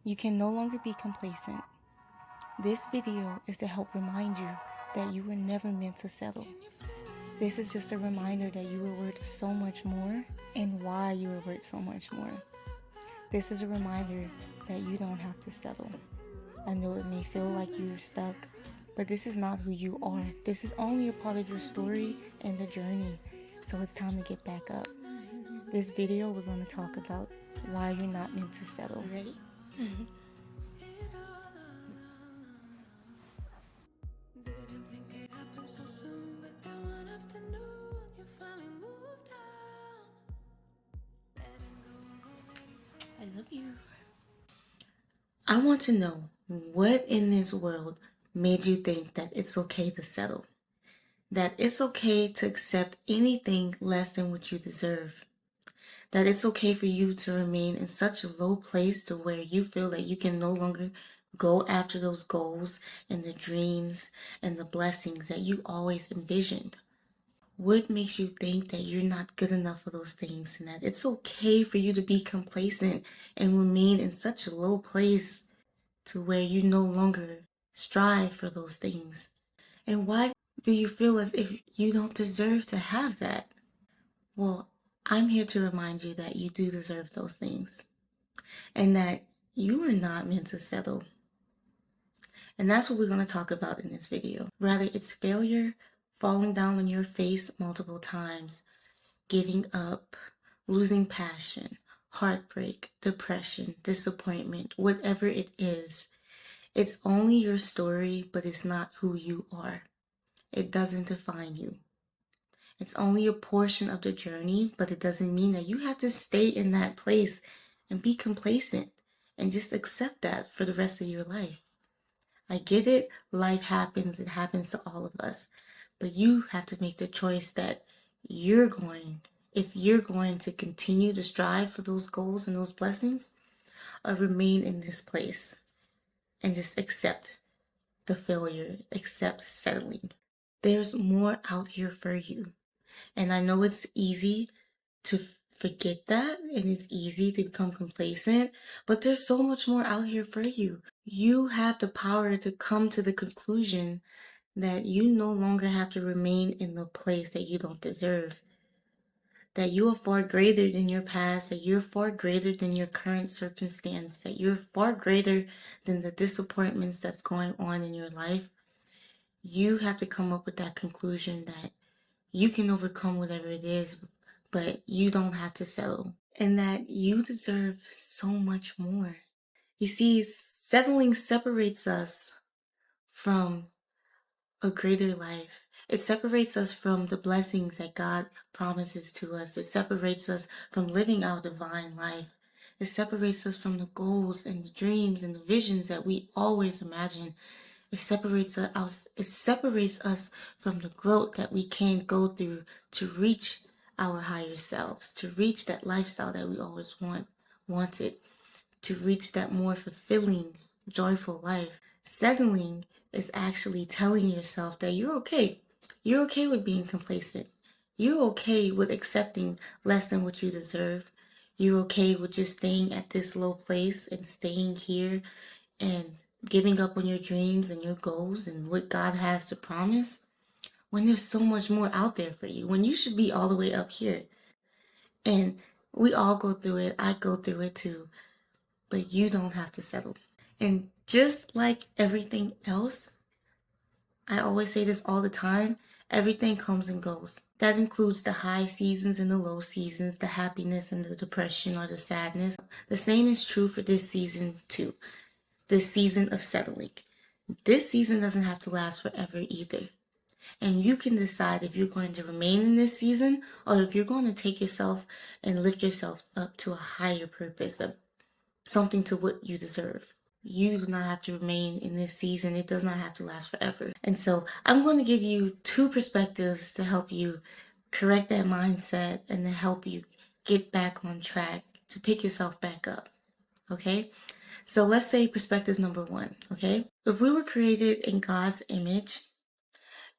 You can no longer be complacent. This video is to help remind you that you were never meant to settle. This is just a reminder that you were worth so much more and why you were worth so much more. This is a reminder that you don't have to settle. I know it may feel like you're stuck, but this is not who you are. This is only a part of your story and the journey. So it's time to get back up. This video, we're going to talk about why you're not meant to settle. Ready? I love you. I want to know what in this world made you think that it's okay to settle, that it's okay to accept anything less than what you deserve, that it's okay for you to remain in such a low place to where you feel that you can no longer go after those goals and the dreams and the blessings that you always envisioned. What makes you think that you're not good enough for those things and that it's okay for you to be complacent and remain in such a low place to where you no longer strive for those things? And why do you feel as if you don't deserve to have that? Well, I'm here to remind you that you do deserve those things and that you are not meant to settle. And that's what we're going to talk about in this video. Rather, it's failure, falling down on your face multiple times, giving up, losing passion, heartbreak, depression, disappointment, whatever it is. It's only your story, but it's not who you are. It doesn't define you. It's only a portion of the journey, but it doesn't mean that you have to stay in that place and be complacent and just accept that for the rest of your life. I get it. Life happens. It happens to all of us. But you have to make the choice that if you're going to continue to strive for those goals and those blessings, or remain in this place and just accept the failure, accept settling. There's more out here for you. And I know it's easy to forget that and it's easy to become complacent, but there's so much more out here for you. You have the power to come to the conclusion that you no longer have to remain in the place that you don't deserve. That you are far greater than your past, that you're far greater than your current circumstance, that you're far greater than the disappointments that's going on in your life. You have to come up with that conclusion that you can overcome whatever it is, but you don't have to settle. And that you deserve so much more. You see, settling separates us from a greater life. It separates us from the blessings that God promises to us. It separates us from living our divine life. It separates us from the goals and the dreams and the visions that we always imagine. It separates us from the growth that we can go through to reach our higher selves, to reach that lifestyle that we always wanted, to reach that more fulfilling, joyful life. Settling is actually telling yourself that you're okay. You're okay with being complacent. You're okay with accepting less than what you deserve. You're okay with just staying at this low place and staying here and giving up on your dreams and your goals and what God has to promise when there's so much more out there for you, when you should be all the way up here. And we all go through it. I go through it too. But you don't have to settle. And just like everything else, I always say this all the time, everything comes and goes. That includes the high seasons and the low seasons, the happiness and the depression or the sadness. The same is true for this season too, this season of settling. This season doesn't have to last forever either. And you can decide if you're going to remain in this season or if you're going to take yourself and lift yourself up to a higher purpose, something to what you deserve. You do not have to remain in this season. It does not have to last forever. And so I'm going to give you two perspectives to help you correct that mindset and to help you get back on track, to pick yourself back up. Okay? So let's say perspective number one. Okay? If we were created in God's image,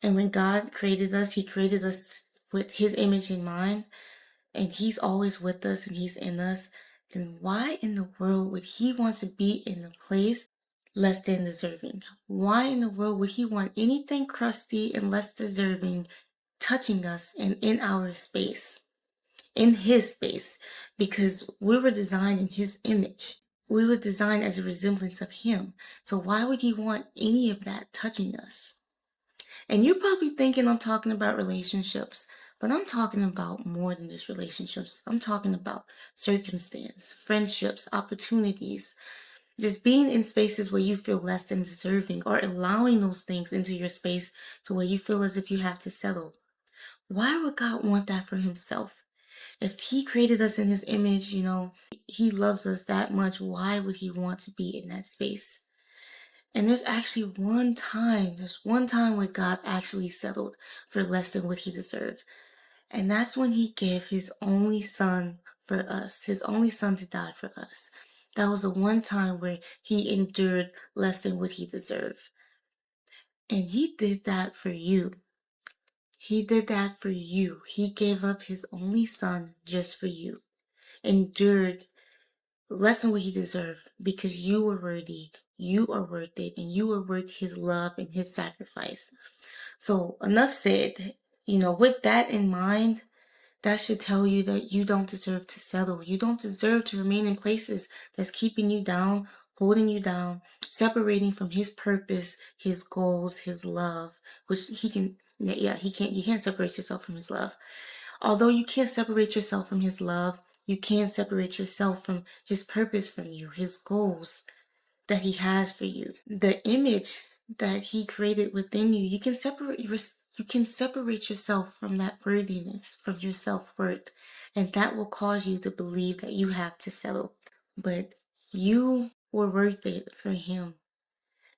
and when God created us, He created us with His image in mind, and He's always with us and He's in us, then why in the world would he want to be in a place less than deserving? Why in the world would he want anything crusty and less deserving touching us and in our space, in his space? Because we were designed in his image. We were designed as a resemblance of him. So why would he want any of that touching us? And you're probably thinking I'm talking about relationships, but I'm talking about more than just relationships. I'm talking about circumstance, friendships, opportunities, just being in spaces where you feel less than deserving, or allowing those things into your space to where you feel as if you have to settle. Why would God want that for himself? If he created us in his image, he loves us that much, why would he want to be in that space? And there's one time where God actually settled for less than what he deserved. And that's when he gave his only son for us, his only son to die for us. That was the one time where he endured less than what he deserved. And he did that for you. He did that for you. He gave up his only son just for you. Endured less than what he deserved because you were worthy, you are worth it, and you are worth his love and his sacrifice. So enough said. With that in mind, that should tell you that you don't deserve to settle. You don't deserve to remain in places that's keeping you down, holding you down, separating from his purpose, his goals, his love, which you can't separate yourself from his love. Although you can't separate yourself from his love, you can separate yourself from his purpose from you, his goals that he has for you. The image that he created within you, you can separate yourself from that worthiness, from your self-worth, and that will cause you to believe that you have to settle. But you were worth it for him.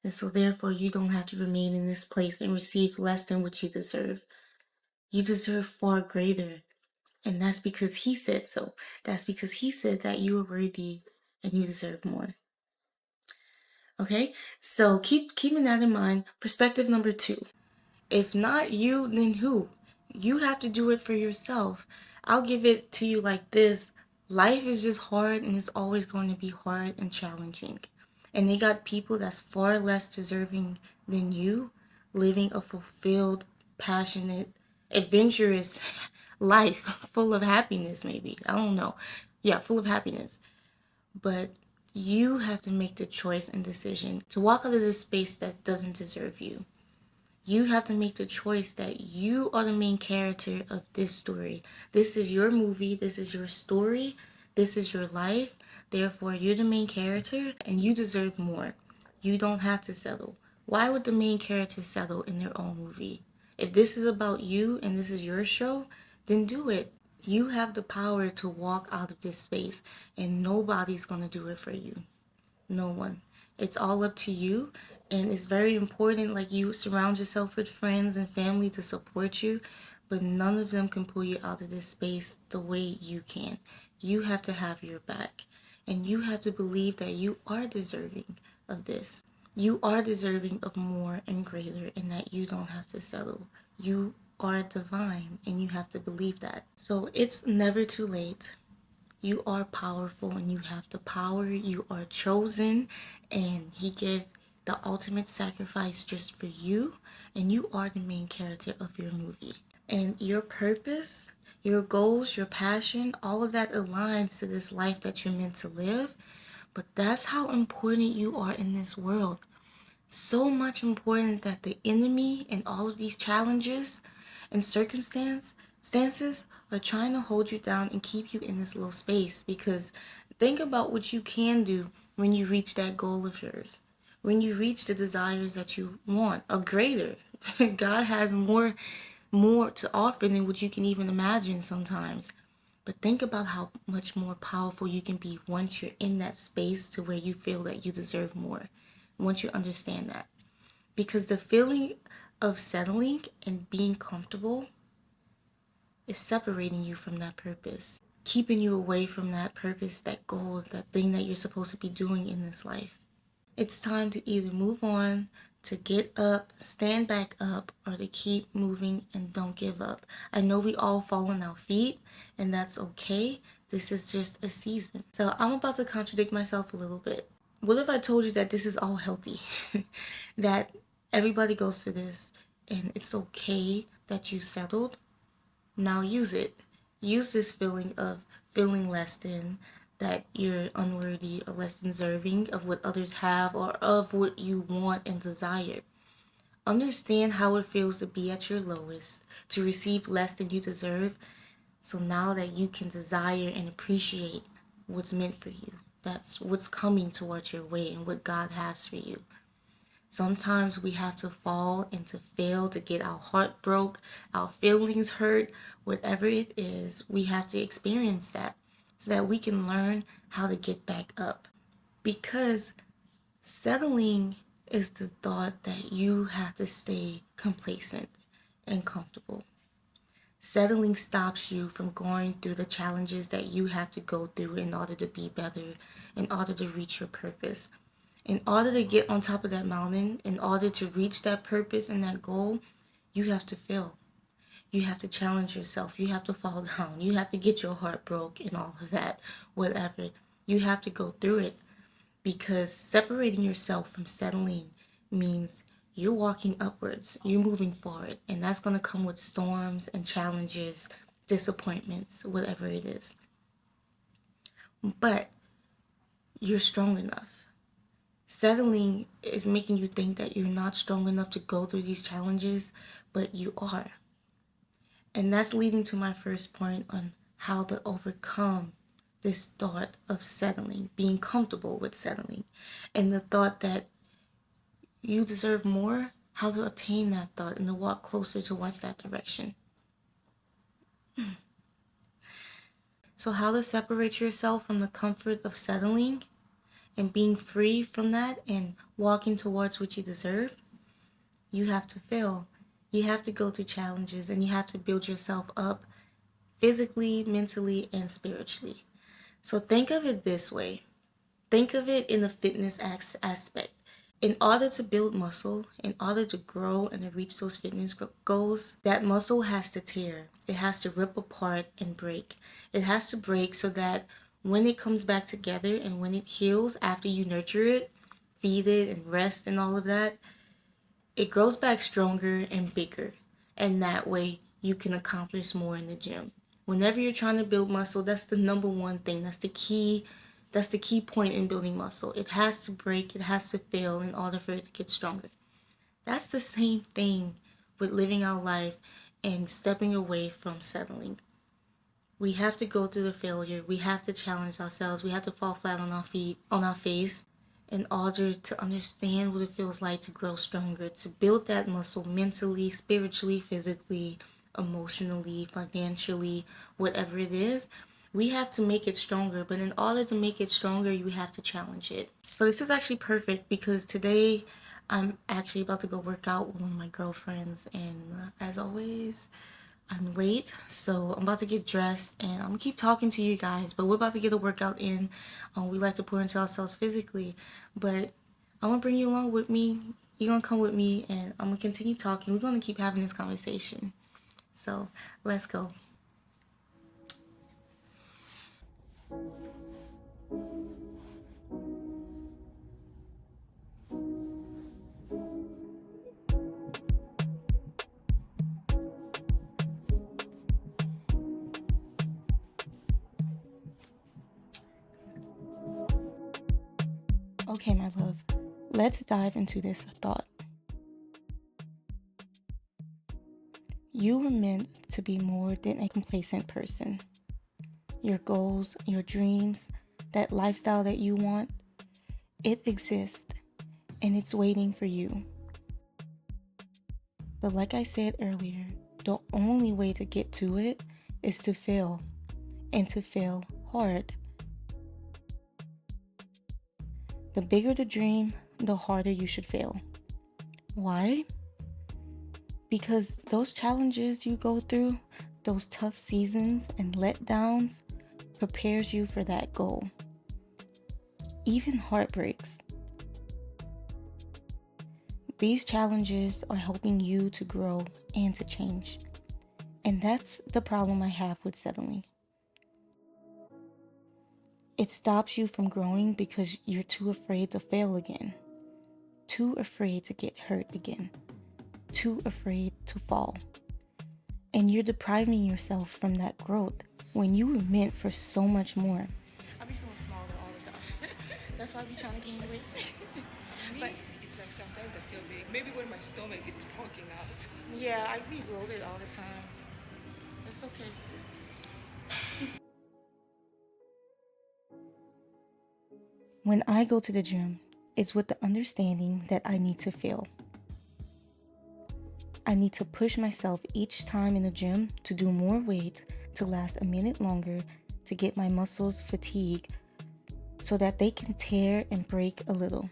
And so therefore you don't have to remain in this place and receive less than what you deserve. You deserve far greater. And that's because he said so. That's because he said that you are worthy and you deserve more. Okay? So keeping that in mind, perspective number 2. If not you, then who? You have to do it for yourself. I'll give it to you like this. Life is just hard, and it's always going to be hard and challenging. And they got people that's far less deserving than you living a fulfilled, passionate, adventurous life full of happiness, maybe. I don't know. Yeah, full of happiness. But you have to make the choice and decision to walk out of this space that doesn't deserve you. You have to make the choice that you are the main character of this story. This is your movie. This is your story. This is your life. Therefore, you're the main character and you deserve more. You don't have to settle. Why would the main character settle in their own movie? If this is about you and this is your show, then do it. You have the power to walk out of this space and nobody's going to do it for you. No one. It's all up to you, and it's very important, like, you surround yourself with friends and family to support you, but none of them can pull you out of this space the way you can. You have to have your back, and you have to believe that you are deserving of this. You are deserving of more and greater, and that you don't have to settle. You are divine, and you have to believe that. So it's never too late. You are powerful and you have the power. You are chosen, and he gave the ultimate sacrifice just for you, and you are the main character of your movie. And your purpose, your goals, your passion, all of that aligns to this life that you're meant to live. But that's how important you are in this world. So much important that the enemy and all of these challenges and circumstances are trying to hold you down and keep you in this low space. Because think about what you can do when you reach that goal of yours, when you reach the desires that you want or greater. God has more to offer than what you can even imagine sometimes. But think about how much more powerful you can be once you're in that space to where you feel that you deserve more. Once you understand that. Because the feeling of settling and being comfortable is separating you from that purpose, keeping you away from that purpose, that goal, that thing that you're supposed to be doing in this life. It's time to either move on, to get up, stand back up, or to keep moving and don't give up. I know we all fall on our feet, and that's okay, This is just a season. So I'm about to contradict myself a little bit. What if I told you that this is all healthy? That everybody goes through this and it's okay that you settled? Now use it. Use this feeling of feeling less than, that you're unworthy or less deserving of what others have or of what you want and desire. Understand how it feels to be at your lowest, to receive less than you deserve, so now that you can desire and appreciate what's meant for you. That's what's coming towards your way and what God has for you. Sometimes we have to fall and to fail to get our heart broke, our feelings hurt, whatever it is, we have to experience that so that we can learn how to get back up. Because settling is the thought that you have to stay complacent and comfortable. Settling stops you from going through the challenges that you have to go through in order to be better, in order to reach your purpose. In order to get on top of that mountain, in order to reach that purpose and that goal, you have to fail. You have to challenge yourself. You have to fall down. You have to get your heart broke and all of that, whatever. You have to go through it, because separating yourself from settling means you're walking upwards, you're moving forward, and that's going to come with storms and challenges, disappointments, whatever it is. But you're strong enough. Settling is making you think that you're not strong enough to go through these challenges, but you are. And that's leading to my first point on how to overcome this thought of settling, being comfortable with settling, and the thought that you deserve more, how to obtain that thought and to walk closer towards that direction. So, how to separate yourself from the comfort of settling and being free from that and walking towards what you deserve? You have to fail. You have to go through challenges and you have to build yourself up physically, mentally, and spiritually. So, think of it this way. Think of it in the fitness aspect. In order to build muscle, in order to grow and to reach those fitness goals, that muscle has to tear. It has to rip apart and break. It has to break so that when it comes back together and when it heals after you nurture it, feed it and rest and all of that, it grows back stronger and bigger. And that way you can accomplish more in the gym. Whenever you're trying to build muscle, that's the number one thing. That's the key point in building muscle. It has to break, it has to fail in order for it to get stronger. That's the same thing with living our life and stepping away from settling. We have to go through the failure. We have to challenge ourselves. We have to fall flat on our feet, on our face, in order to understand what it feels like to grow stronger, to build that muscle mentally, spiritually, physically, emotionally, financially, whatever it is. We have to make it stronger, but in order to make it stronger, you have to challenge it. So this is actually perfect because today I'm actually about to go work out with one of my girlfriends, and as always, I'm late, so I'm about to get dressed and I'm gonna keep talking to you guys, but we're about to get a workout in. We like to pour into ourselves physically, but I'm gonna bring you along with me. You're gonna come with me and I'm gonna continue talking. We're gonna keep having this conversation. So let's go. Okay, my love, let's dive into this thought. You were meant to be more than a complacent person. Your goals, your dreams, that lifestyle that you want, it exists and it's waiting for you. But like I said earlier, the only way to get to it is to fail, and to fail hard. The bigger the dream, the harder you should fail. Why? Because those challenges you go through, those tough seasons and letdowns, prepares you for that goal. Even heartbreaks. These challenges are helping you to grow and to change. And that's the problem I have with settling. It stops you from growing because you're too afraid to fail again, too afraid to get hurt again, too afraid to fall. And you're depriving yourself from that growth when you were meant for so much more. I be feeling smaller all the time. That's why I be trying to gain weight. But it's like sometimes I feel big. Maybe when my stomach is poking out. Yeah, I be bloated all the time. It's okay. When I go to the gym, it's with the understanding that I need to fail. I need to push myself each time in the gym to do more weight, to last a minute longer, to get my muscles fatigued so that they can tear and break a little.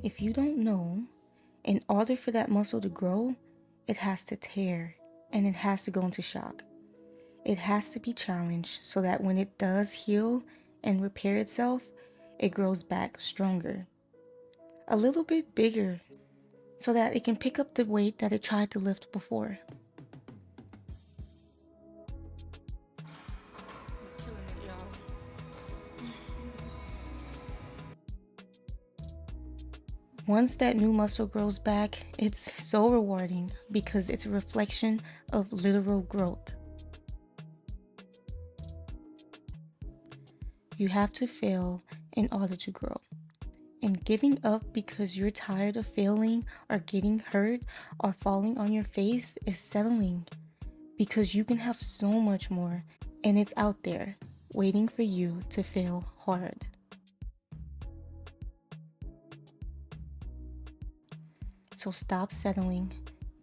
If you don't know, in order for that muscle to grow, it has to tear and it has to go into shock. It has to be challenged so that when it does heal and repair itself, it grows back stronger. A little bit bigger so that it can pick up the weight that it tried to lift before. This is killing it, y'all. Once that new muscle grows back, it's so rewarding because it's a reflection of literal growth. You have to fail in order to grow. And giving up because you're tired of failing or getting hurt or falling on your face is settling, because you can have so much more and it's out there waiting for you to fail hard. So stop settling,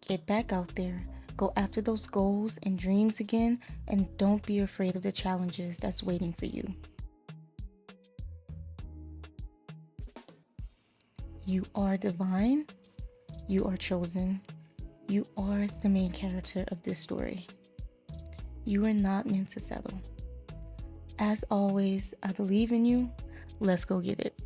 get back out there, go after those goals and dreams again, and don't be afraid of the challenges that's waiting for you. You are divine, you are chosen, you are the main character of this story. You are not meant to settle. As always, I believe in you. Let's go get it.